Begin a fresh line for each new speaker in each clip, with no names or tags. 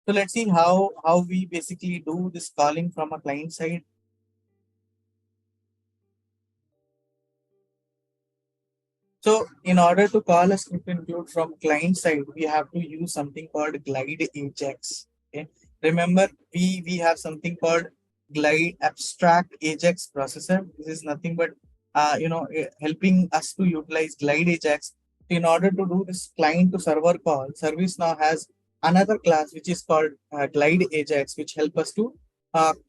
So let's see how we basically do this calling from a client side. So in order to call a script include from client side, we have to use something called GlideAjax. Okay. Remember, we have something called Glide Abstract Ajax processor. This is nothing but helping us to utilize GlideAjax. In order to do this client to server call, ServiceNow has another class which is called GlideAjax, which help us to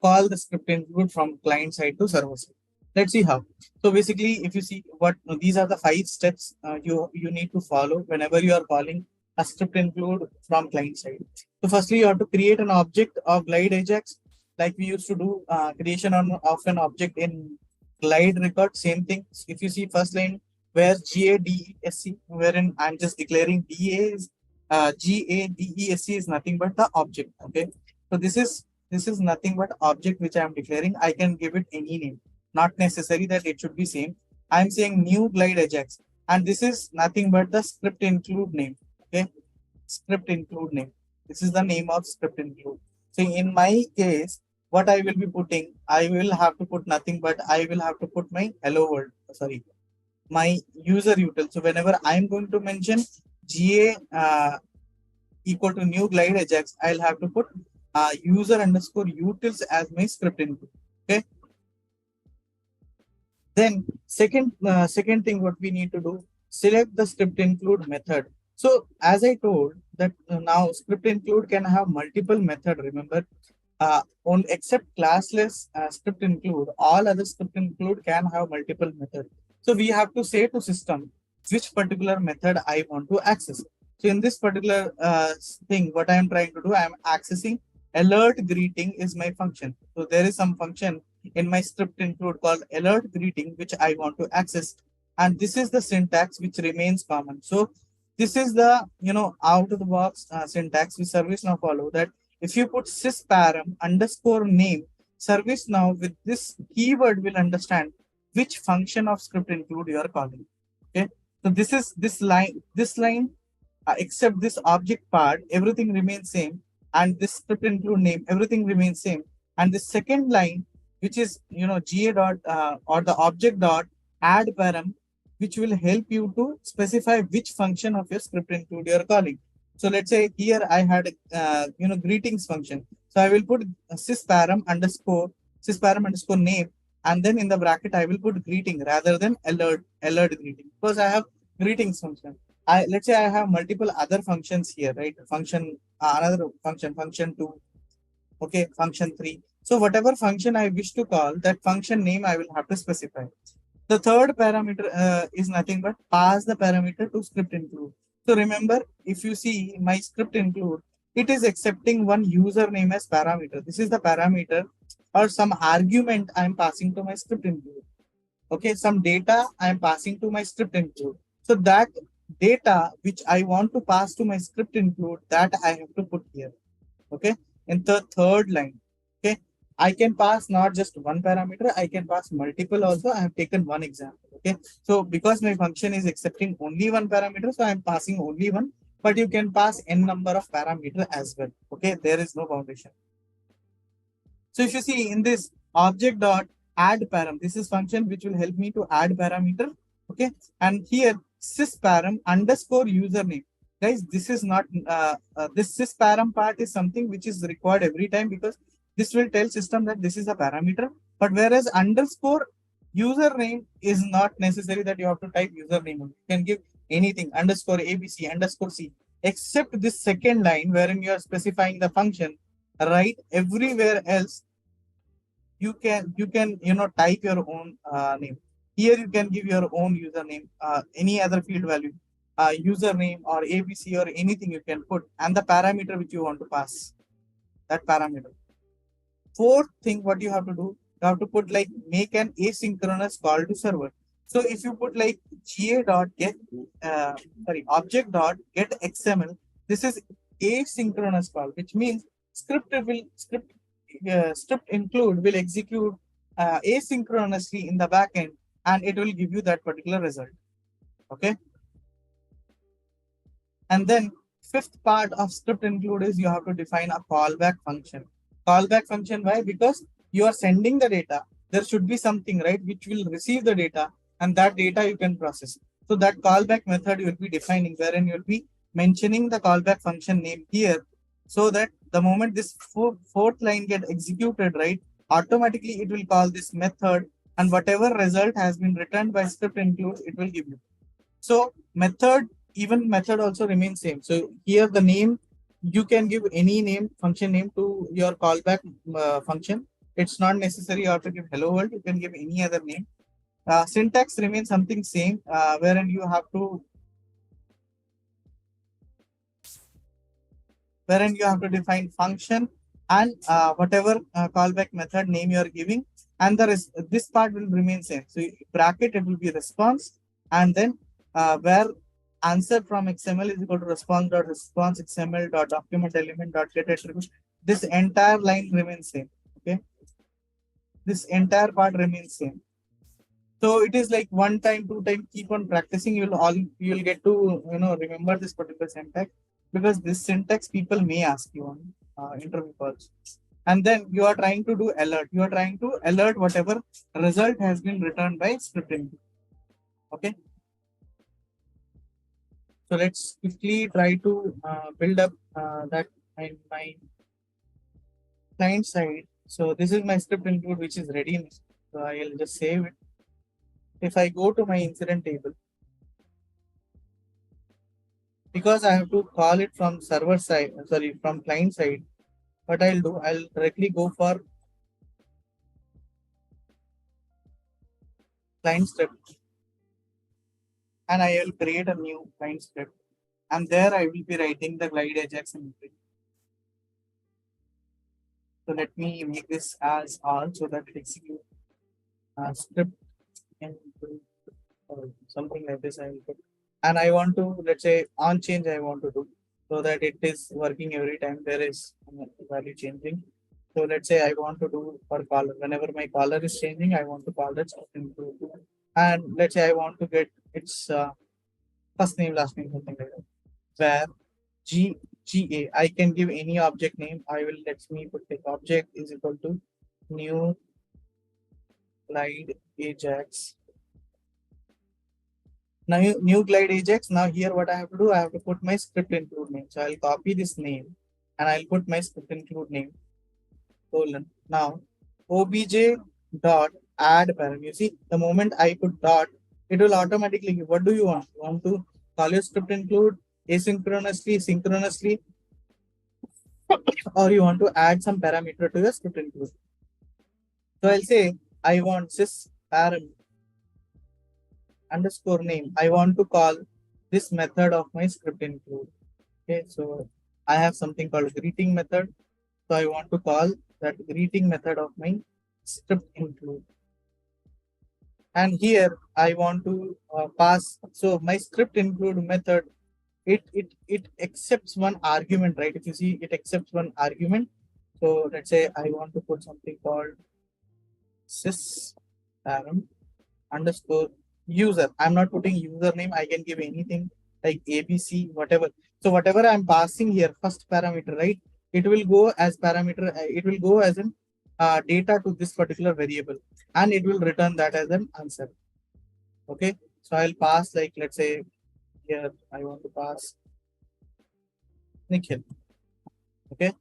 call the script include from client side to server side. Let's see how. So basically, if you see what these are the 5 steps you need to follow whenever you are calling a script include from client side. So firstly, you have to create an object of GlideAjax, like we used to do creation of an object in Glide record. Same thing. If you see first line where GADESC, wherein I'm just declaring DA is GADESC is nothing but the object. Okay, so this is nothing but object which I am declaring. I can give it any name. Not necessary that it should be same. I'm saying new GlideAjax, and this is nothing but the script include name. Okay, script include name. This is the name of script include. So in my case, what I will be putting, I will have to put nothing but I will have to put my hello world. Sorry, my user util. So whenever I'm going to mention GA equal to new GlideAjax, I'll have to put user underscore utils as my script include. Okay. Then second thing what we need to do, select the script include method. So as I told that now script include can have multiple method. Remember, on except classless script include, all other script include can have multiple method. So we have to say to system which particular method I want to access. So in this particular thing, what I am trying to do, I am accessing alert greeting is my function. So there is some function in my script include called alert greeting, which I want to access. And this is the syntax which remains common. So this is the, out of the box syntax which ServiceNow follow, that if you put sysparam underscore name, ServiceNow with this keyword will understand which function of script include you are calling. Okay. So this is this line, except this object part, everything remains same. And this script include name, everything remains same. And the second line, which is GA dot or the object dot add param, which will help you to specify which function of your script include you're calling. So let's say here I had greetings function. So I will put sysparam underscore name, and then in the bracket I will put greeting rather than alert greeting, because I have greetings function. Let's say I have multiple other functions here, right? Function another function 2, okay, function 3. So whatever function I wish to call, that function name I will have to specify. The third parameter is nothing but pass the parameter to script include. So remember, if you see my script include, it is accepting one username as parameter. This is the parameter or some argument I am passing to my script include. Okay, some data I am passing to my script include. So that data which I want to pass to my script include, that I have to put here. Okay, in the third line. Okay, I can pass not just one parameter, I can pass multiple also. I have taken one example. Okay, so because my function is accepting only one parameter, so I am passing only one, but you can pass n number of parameter as well. Okay, there is no foundation. So if you see in this object dot add param, this is function which will help me to add parameter. Okay, and here sysparam underscore username. Guys, this is not this sysparam part is something which is required every time, because this will tell system that this is a parameter. But whereas underscore username is not necessary that you have to type username. You can give anything, underscore ABC, underscore C, except this second line wherein you are specifying the function. Right, everywhere else you can type your own name. Here you can give your own username, any other field value, username or ABC or anything you can put, and the parameter which you want to pass, that parameter. Fourth thing, what you have to do, you have to put like make an asynchronous call to server. So if you put like ga.get object dot get XML, this is asynchronous call, which means script include will execute asynchronously in the backend, and it will give you that particular result. Okay. And then fifth part of script include is you have to define a callback function. Callback function, why? Because you are sending the data. There should be something, right, which will receive the data, and that data you can process. So that callback method you will be defining, wherein you will be mentioning the callback function name here, so that the moment this fourth line get executed, right, automatically it will call this method, and whatever result has been returned by script include, it will give you. So method, even method also remains same. So here the name, you can give any name, function name to your callback function. It's not necessary you have to give hello world. You can give any other name. Syntax remains something same, wherein you have to define function and whatever callback method name you are giving, and this part will remain same. So bracket, it will be response, and then where answer from XML is equal to response XML dot document element dot get attribute. This entire line remains same. Okay, this entire part remains same. So it is like one time, two time, keep on practicing. You'll get to remember this particular syntax, because this syntax people may ask you on interview calls. And then you are trying to do alert. You are trying to alert whatever result has been returned by scripting. Okay. So let's quickly try to build up that in my client side. So this is my script include, which is ready. So I'll just save it. If I go to my incident table, because I have to call it from server side, sorry, from client side, what I'll do, I'll directly go for client script, and I will create a new client script, and there I will be writing the GlideAjax and Script. So let me make this as all, so that it execute script and something like this I will put. And I want to, let's say, on change I want to do, so that it is working every time there is value changing. So let's say I want to do for caller. Whenever my caller is changing, I want to call that something. And let's say I want to get its first name, last name, something like that. Where GA, I can give any object name. I will, let me put the object is equal to new GlideAjax. Now new GlideAjax. Now here what I have to do, I have to put my script include name. So I'll copy this name and I'll put my script include name. Colon. Now obj dot add param. You see, the moment I put dot, it will automatically give. What do you want? You want to call your script include asynchronously, synchronously, or you want to add some parameter to your script include. So I'll say I want sys param underscore name. I want to call this method of my script include. Okay, so I have something called greeting method. So I want to call that greeting method of my script include. And here I want to pass. So my script include method, it accepts one argument, right? If you see, it accepts one argument. So let's say I want to put something called sys param underscore user. I'm not putting username. I can give anything like ABC, whatever. So whatever I'm passing here, first parameter, right? It will go as parameter. It will go as an data to this particular variable, and it will return that as an answer. Okay. So I'll pass, like, let's say here I want to pass Nikhil. Okay.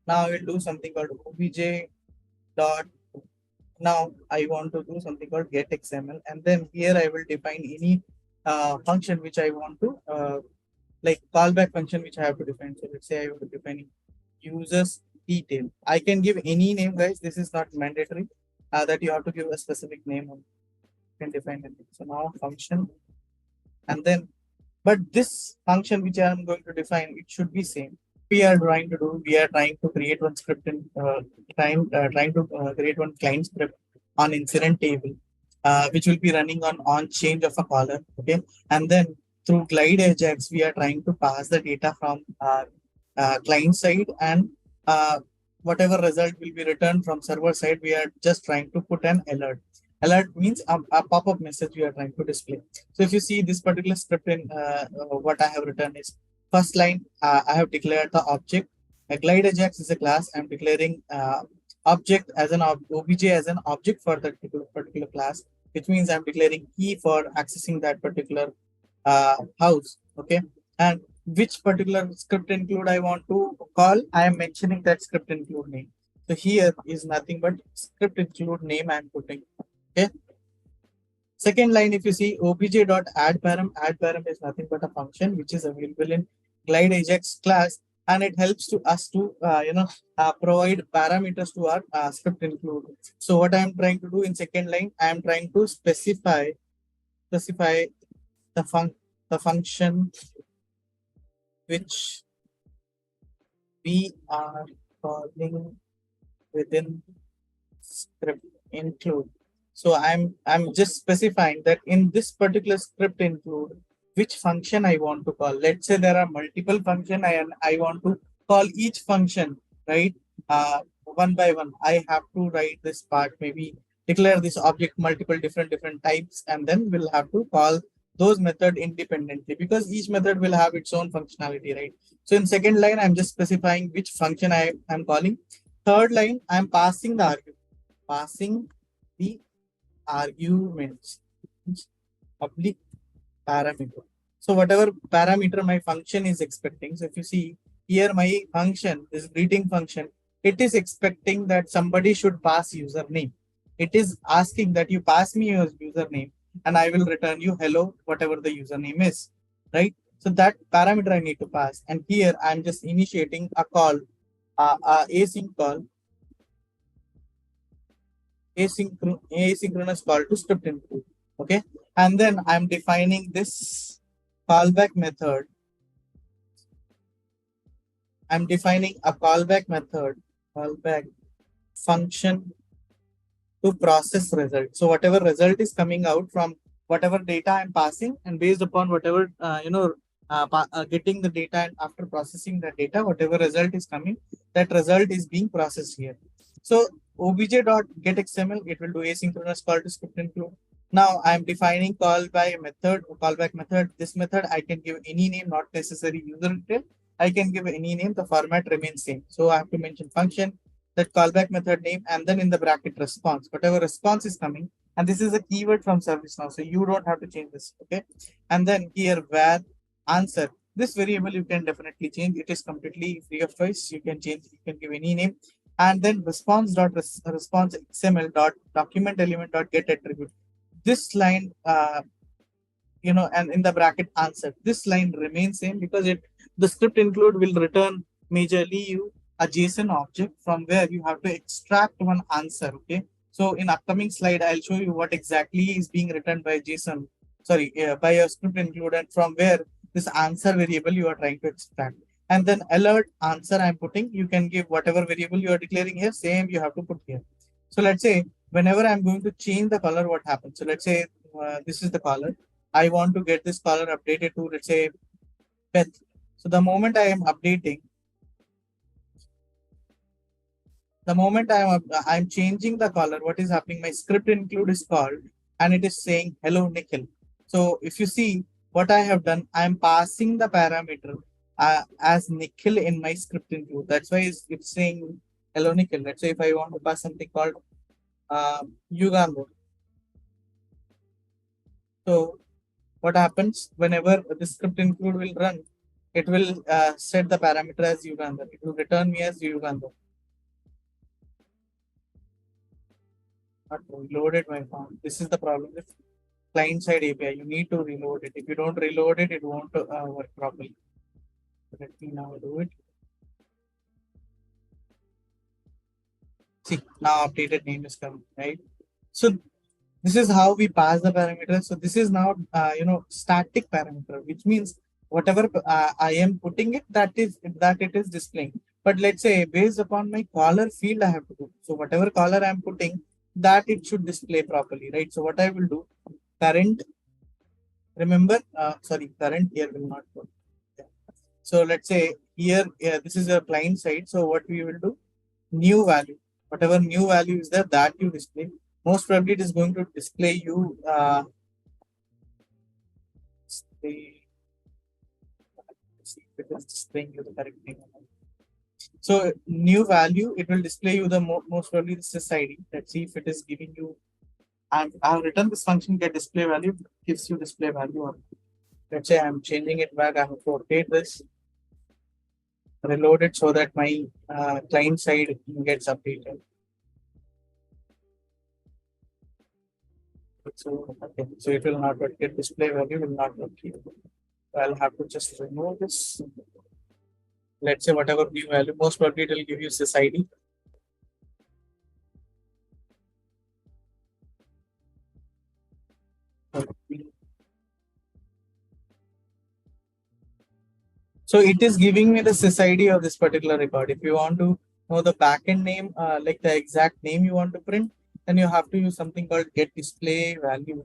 Now I will do something called obj dot. Now I want to do something called get XML, and then here I will define any function which I want to like callback function which I have to define. So let's say I want to define users detail. I can give any name, guys. This is not mandatory that you have to give a specific name. You can define it. So now function, and then, but this function which I am going to define, it should be same. We are trying to create one script in trying to create one client script on incident table, which will be running on change of a caller. Okay, and then through GlideAjax, we are trying to pass the data from client side, and whatever result will be returned from server side, we are just trying to put an alert. Alert means a pop-up message you are trying to display. So if you see this particular script in what I have written is first line, I have declared the object. A GlideAjax is a class. I'm declaring object as an obj as an object for that particular class, which means I'm declaring key for accessing that particular house. Okay, and which particular script include I want to call, I am mentioning that script include name. So here is nothing but script include name I am putting. Okay. Second line, if you see add param is nothing but a function which is available in GlideAjax class, and it helps to us to provide parameters to our script include. So what I am trying to do in second line, I am trying to specify the function which we are calling within script include. So I'm just specifying that in this particular script include which function I want to call. Let's say there are multiple function and I want to call each function, right? One by one. I have to write this part, maybe declare this object multiple different types, and then we'll have to call those method independently because each method will have its own functionality, right? So in second line, I'm just specifying which function I am calling. Third line, I'm passing the arguments, public parameter. So whatever parameter my function is expecting. So if you see here, my function, this greeting function, it is expecting that somebody should pass username. It is asking that you pass me your username and I will return you hello, whatever the username is, right? So that parameter I need to pass. And here I'm just initiating a call, async call, asynchronous call to script include. Okay. And then I'm defining this callback method. I'm defining a callback function to process result. So whatever result is coming out from whatever data I'm passing, and based upon whatever, getting the data and after processing the data, whatever result is coming, that result is being processed here. So obj.getXML, it will do asynchronous call to script include. Now I'm defining callback method. This method I can give any name, not necessary user detail. I can give any name, the format remains same. So I have to mention function, that callback method name, and then in the bracket response, whatever response is coming. And this is a keyword from ServiceNow, so you don't have to change this. Okay. And then here where answer, this variable you can definitely change. It is completely free of choice. You can change, you can give any name. And then response XML dot document element dot get attribute. This line, and in the bracket answer, this line remains same because the script include will return majorly you a JSON object from where you have to extract one answer. Okay. So in upcoming slide, I'll show you what exactly is being written by JSON, by your script include, and from where this answer variable you are trying to extract. And then alert answer I'm putting, you can give whatever variable you are declaring here, same you have to put here. So let's say whenever I'm going to change the color, what happens? So let's say this is the color. I want to get this color updated to, let's say, Beth. So the moment I am updating, I'm changing the color, what is happening? My script include is called and it is saying hello Nikhil. So if you see what I have done, I'm passing the parameter as Nikhil in my script include. That's why it's saying hello Nikhil. Let's say if I want to pass something called Uganda. So what happens whenever the script include will run, it will set the parameter as Uganda. It will return me as Uganda. Not reloaded my form. This is the problem with client side API. You need to reload it. If you don't reload it, it won't work properly. Let me now do it. See, now updated name is coming, right? So this is how we pass the parameter. So this is now, static parameter, which means whatever I am putting it, that it is displaying. But let's say based upon my caller field, I have to do. So whatever caller I'm putting, that it should display properly, right? So what I will do, current, remember, current here will not work. Yeah. So let's say here, this is your client side. So what we will do, new value, whatever new value is there, that you display. most probably it is going to display you display, see if it is displaying you the correct name. So new value, it will display you the most probably this is ID. Let's see if it is giving you. I've written this function get display value, gives you display value. Or let's say I'm changing it back. I have to update this, reload it so that my client side gets updated. So okay, so it will not get display value will not work here. I'll have to just remove this. Let's say whatever new value, most probably it will give you this ID. So it is giving me the sys of this particular record. If you want to know the backend name, like the exact name you want to print, then you have to use something called get display value.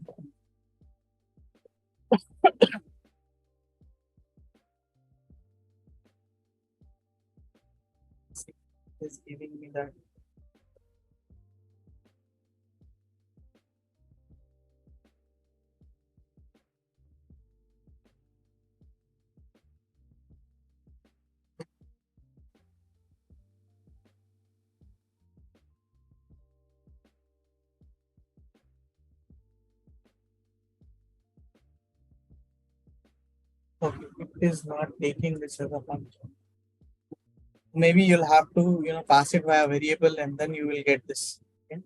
Is giving me that. Okay, it is not taking this as a function. Maybe you'll have to pass it via variable and then you will get this. Okay?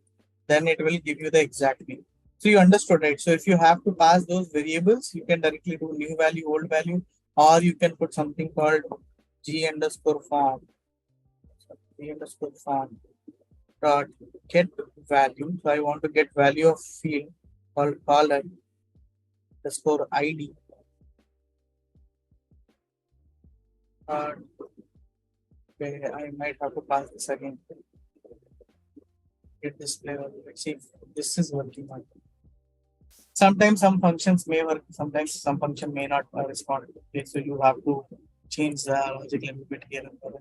Then it will give you the exact name. So you understood, right? So if you have to pass those variables, you can directly do new value, old value, or you can put something called g underscore form. G underscore form dot get value. So I want to get value of field called caller underscore ID. Okay, I might have to pass this again. Get display value. Let's see if this is working. Sometimes some functions may work, sometimes some function may not respond. Okay, so you have to change the logic a little bit here and there.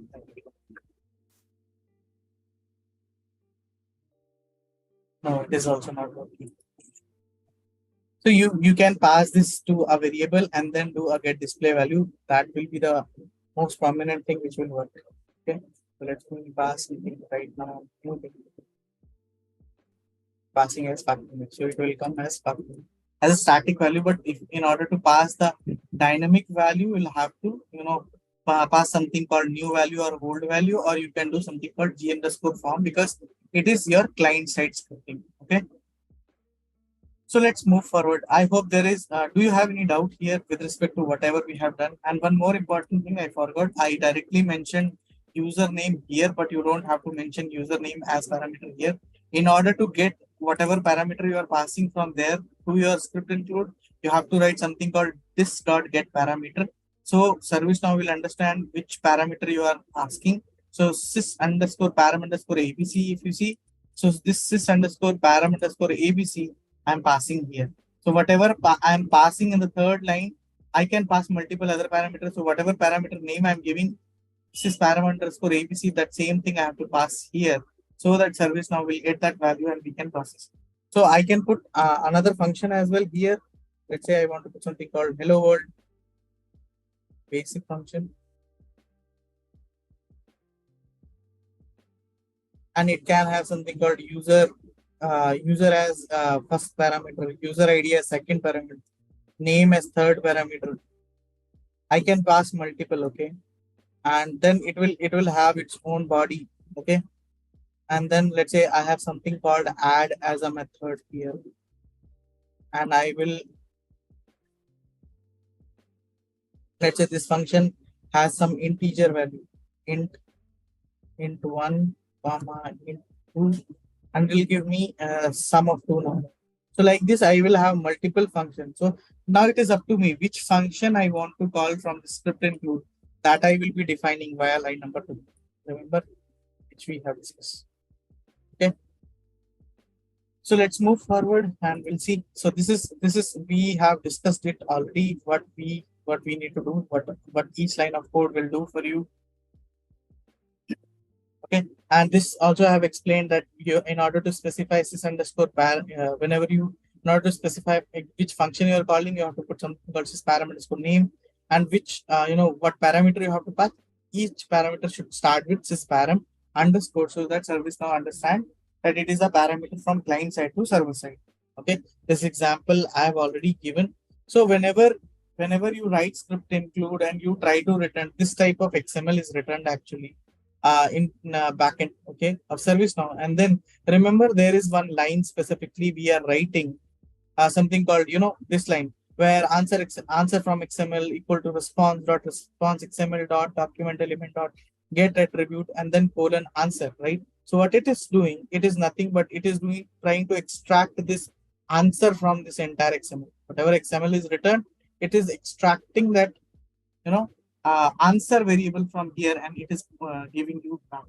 No, it is also not working. So you can pass this to a variable and then do a get display value. That will be the most prominent thing which will work. Okay, so let's pass something right now. Passing as function. So it will come as function as a static value. But if in order to pass the dynamic value, you'll have to pass something called new value or old value, or you can do something called g underscore form because it is your client side scripting. Okay. So let's move forward. I hope there is. Do you have any doubt here with respect to whatever we have done? And one more important thing I forgot. I directly mentioned username here, but you don't have to mention username as parameter here. In order to get whatever parameter you are passing from there to your script include, you have to write something called this dot get parameter. So ServiceNow will understand which parameter you are asking. So sys underscore param underscore abc. If you see, so this sys underscore param underscore abc I'm passing here. So whatever I'm passing in the third line, I can pass multiple other parameters. So whatever parameter name I'm giving, this is parameter underscore ABC, that same thing I have to pass here. So that ServiceNow will get that value and we can process. So I can put another function as well here. Let's say I want to put something called hello world basic function. And it can have something called user as first parameter, user ID as second parameter, name as third parameter. I can pass multiple, okay, and then it will have its own body, okay, and then let's say I have something called add as a method here, and I will let's say this function has some integer value int 1 comma int 2 and will give me sum of two numbers. So like this, I will have multiple functions. So now it is up to me which function I want to call from the script include that I will be defining via line number 2. Remember, which we have discussed. Okay. So let's move forward and we'll see. So this is we have discussed it already. What we need to do, what each line of code will do for you. Okay. And this also I have explained that you, in order to specify sys underscore whenever you, in order to specify which function you are calling, you have to put something called sys param underscore name, and which, what parameter you have to pass. Each parameter should start with sys param underscore, so that ServiceNow understand that it is a parameter from client side to server side. Okay, this example I have already given. So whenever you write script include and you try to return this type of XML is returned actually in backend, okay, of ServiceNow. And then remember there is one line specifically we are writing something called, this line where answer from XML equal to response XML dot document element dot get attribute and then colon answer, right? So what it is doing, it is nothing but it is doing trying to extract this answer from this entire XML. Whatever XML is returned, it is extracting that, answer variable from here, and it is giving you back.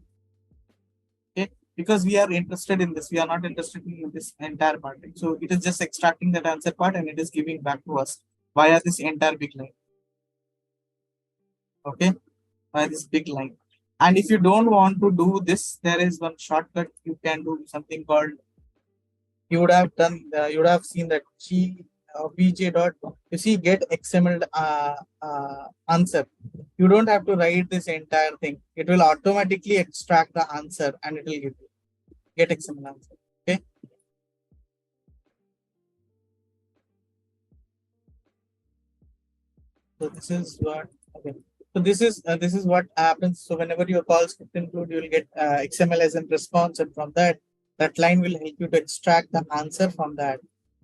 Okay, because we are interested in this, we are not interested in this entire part, right? So it is just extracting that answer part and it is giving back to us via this entire big line. Okay, via this big line. And if you don't want to do this, there is one shortcut you can do, something called, you would have done, you would have seen that vj dot, you see, get XML answer. You don't have to write this entire thing. It will automatically extract the answer and it will give you get XML answer. Okay. So this is what, okay. So this is what happens. So whenever you call script include, you will get XML as a response, and from that line will help you to extract the answer from that.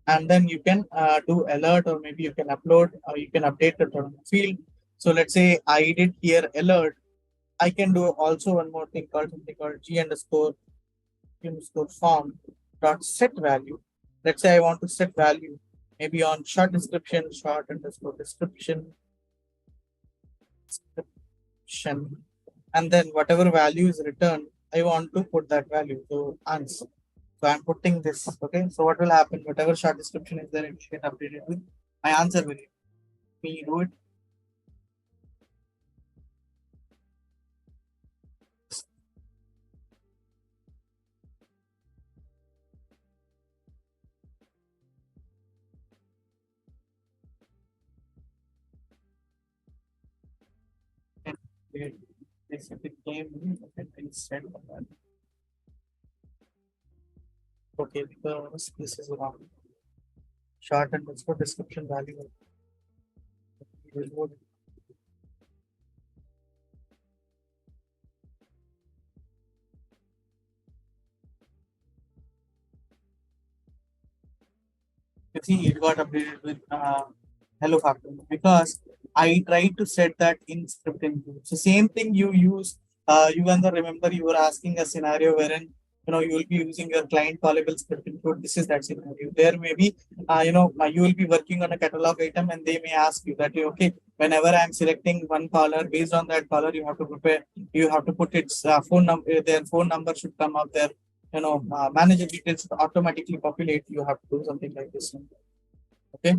And then you can do alert, or maybe you can upload, or you can update the field. So let's say I did here alert. I can do also one more thing called something called g underscore form dot set value. Let's say I want to set value maybe on short underscore description, and then whatever value is returned, I want to put that value. So answer. So I'm putting this. Okay. So what will happen? Whatever short description is there, it will get updated with my answer variable. Me do it. It came instead of that. Okay, because this is wrong. Short underscore description value. You see, it got updated with hello factor because I tried to set that in script include. So same thing you use. You gonna remember you were asking a scenario wherein you will be using your client callable script include. This is that scenario. There may be you will be working on a catalog item and they may ask you that okay, whenever I'm selecting one caller, based on that caller you have to prepare, you have to put its phone number. Their phone number should come up there. Manager details automatically populate. You have to do something like this. Okay.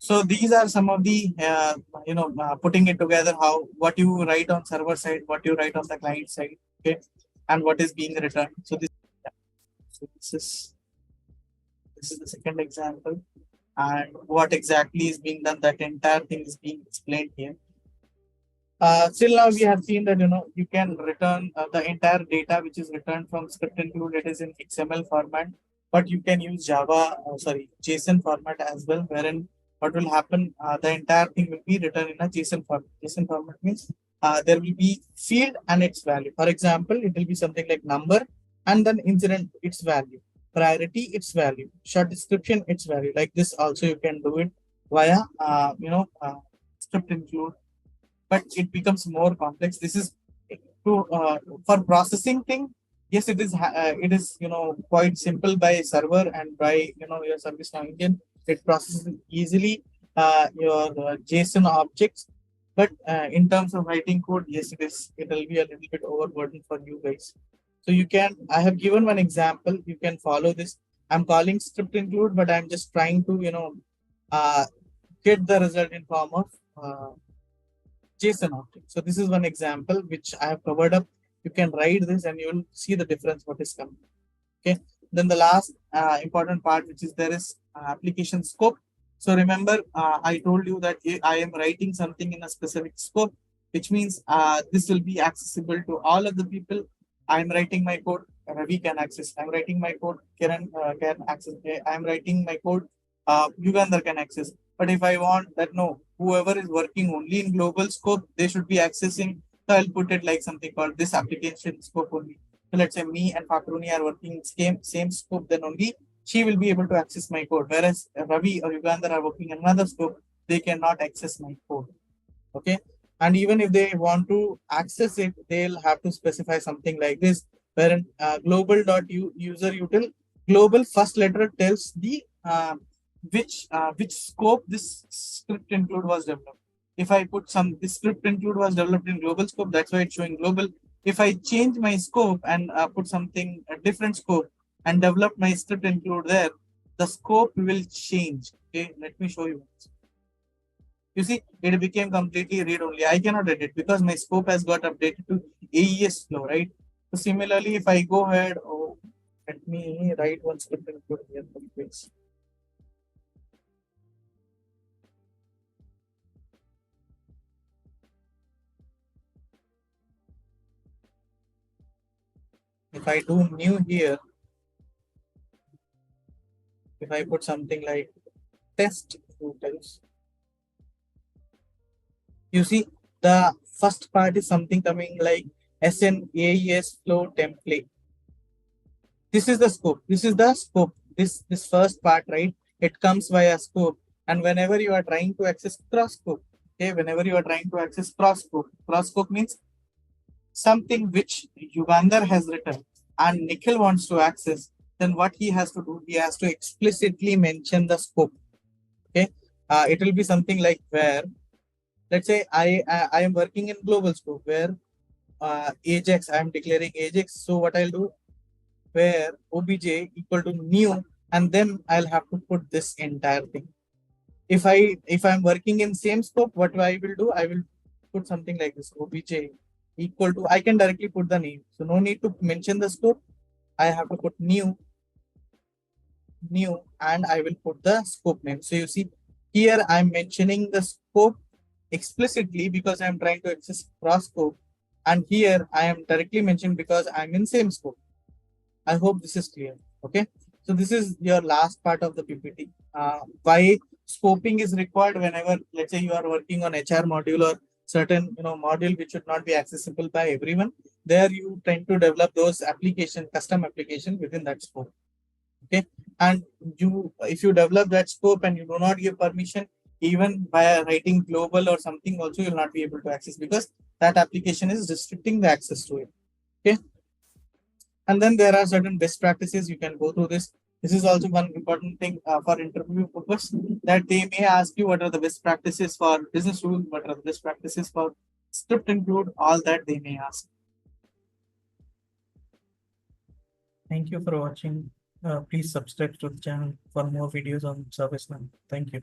So these are some of the, putting it together, how, what you write on server side, what you write on the client side, okay, and what is being returned. So this, yeah. So this is the second example, and what exactly is being done. That entire thing is being explained here. Still now we have seen that you can return the entire data which is returned from script include, it is in XML format, but you can use JSON format as well, wherein what will happen, the entire thing will be written in a JSON format. JSON format means there will be field and its value. For example, it will be something like number and then incident its value, priority its value, short description its value. Like this also you can do it via script include, but it becomes more complex. This is to for processing thing. Yes, it is quite simple by server and by your ServiceNow engine. It processes easily your JSON objects, but in terms of writing code, yes, it will be a little bit overburdened for you guys. So you can, I have given one example. You can follow this. I'm calling script include, but I'm just trying to get the result in form of JSON object. So this is one example which I have covered up. You can write this and you will see the difference what is coming. Okay. Then the last important part, which is there is application scope. So remember, I told you that I am writing something in a specific scope, which means this will be accessible to all of the people. I'm writing my code, Ravi can access. I'm writing my code, Kiran can access. I'm writing my code, Yugandhar can access. But if I want that, no, whoever is working only in global scope, they should be accessing. So I'll put it like something called this application scope only. So let's say me and Fakruni are working same scope, then only she will be able to access my code. Whereas Ravi or Yugandhar are working in another scope, they cannot access my code. Okay. And even if they want to access it, they'll have to specify something like this, where global.user util global first letter tells the which scope this script include was developed. If I put this script include was developed in global scope, that's why it's showing global. If I change my scope and put something a different scope and develop my script include there, the scope will change. Okay, let me show you. You see, it became completely read only. I cannot edit because my scope has got updated to AES flow, right? So similarly, if I go ahead, let me write one script include here for quiz. If I do new here, if I put something like test utils, you see the first part is something coming like SNAES flow template. This is the scope. This is the scope. This first part, right? It comes via scope. And whenever you are trying to access cross scope, okay, whenever you are trying to access cross scope means something which Yugandhar has written and Nikhil wants to access, then what he has to do, he has to explicitly mention the scope. Okay, it will be something like where, let's say I am working in global scope where Ajax, I am declaring Ajax. So what I'll do, where obj equal to new, and then I'll have to put this entire thing. If I'm working in same scope, what I will do, I will put something like this, obj equal to, I can directly put the name. So no need to mention the scope. I have to put new, and I will put the scope name. So you see here I'm mentioning the scope explicitly because I'm trying to access cross scope. And here I am directly mentioned because I'm in same scope. I hope this is clear. Okay. So this is your last part of the PPT. Why scoping is required whenever, let's say you are working on HR module or certain, module which should not be accessible by everyone. There you tend to develop those custom application within that scope. Okay. And if you develop that scope and you do not give permission, even by writing global or something also, you'll not be able to access because that application is restricting the access to it. Okay. And then there are certain best practices. You can go through this. This is also one important thing for interview purpose, that they may ask you what are the best practices for business rule, what are the best practices for script include, all that they may ask. Thank you for watching. Please subscribe to the channel for more videos on ServiceNow. Thank you.